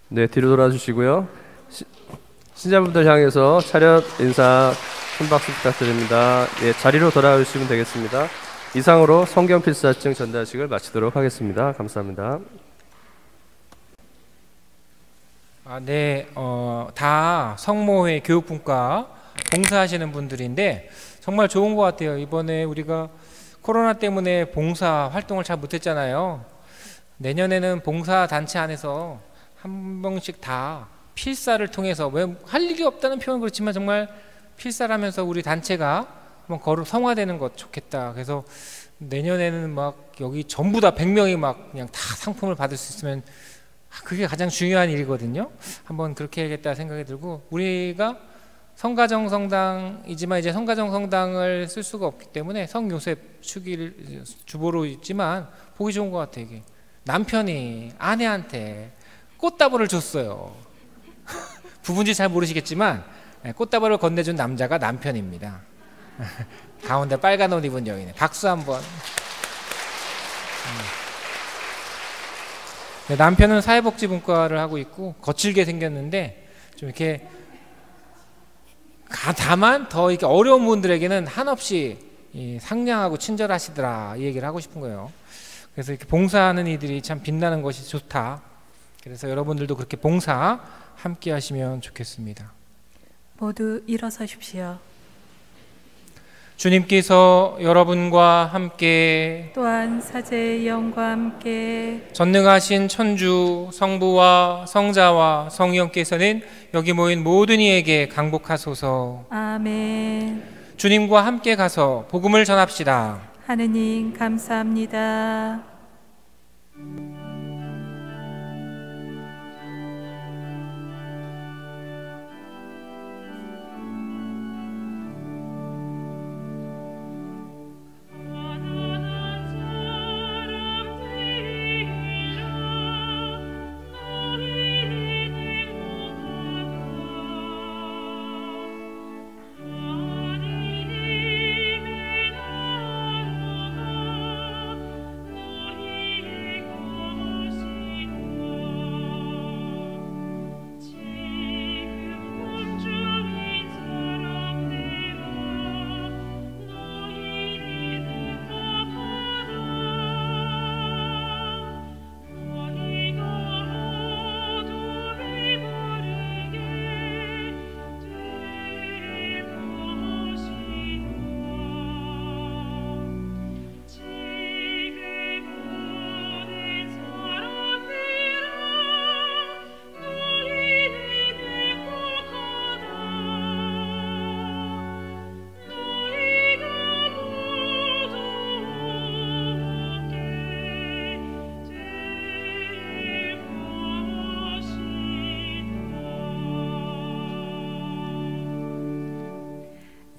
네, 뒤로 돌아주시고요. 신자분들 향해서 차렷 인사 큰 박수 부탁드립니다. 예, 자리로 돌아오시면 되겠습니다. 이상으로 성경 필사증 전달식을 마치도록 하겠습니다. 감사합니다. 네, 다 성모회 교육분과 봉사하시는 분들인데 정말 좋은 것 같아요. 이번에 우리가 코로나 때문에 봉사 활동을 잘 못했잖아요. 내년에는 봉사 단체 안에서 한 명씩 다 필사를 통해서, 왜 할 일이 없다는 표현은 그렇지만 정말 필사라면서 우리 단체가 한번 성화되는 것 좋겠다. 그래서 내년에는 막 여기 전부 다 100명이 막 그냥 다 상품을 받을 수 있으면 그게 가장 중요한 일이거든요. 한번 그렇게 해야겠다 생각이 들고, 우리가 성가정 성당이지만 이제 성가정 성당을 쓸 수가 없기 때문에 성요셉 축일 주보로 있지만 보기 좋은 것 같아요. 이게 남편이 아내한테 꽃다발을 줬어요. 부부인지 잘 모르시겠지만 꽃다발을 건네준 남자가 남편입니다. 가운데 빨간 옷 입은 여인에 박수 한번. 네, 남편은 사회복지분과를 하고 있고 거칠게 생겼는데 좀 이렇게 다만 더 이렇게 어려운 분들에게는 한없이 상냥하고 친절하시더라, 이 얘기를 하고 싶은 거예요. 그래서 이렇게 봉사하는 이들이 참 빛나는 것이 좋다. 그래서 여러분들도 그렇게 봉사 함께 하시면 좋겠습니다. 모두 일어서십시오. 주님께서 여러분과 함께 또한 사제의 영과 함께 전능하신 천주 성부와 성자와 성령께서는 여기 모인 모든 이에게 강복하소서. 아멘. 주님과 함께 가서 복음을 전합시다. 하느님 감사합니다.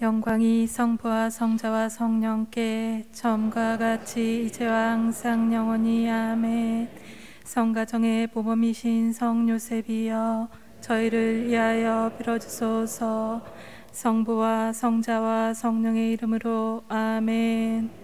영광이 성부와 성자와 성령께 처음과 같이 이제와 항상 영원히 아멘. 성가정의 모범이신 성 요셉이여 저희를 위하여 빌어주소서. 성부와 성자와 성령의 이름으로 아멘.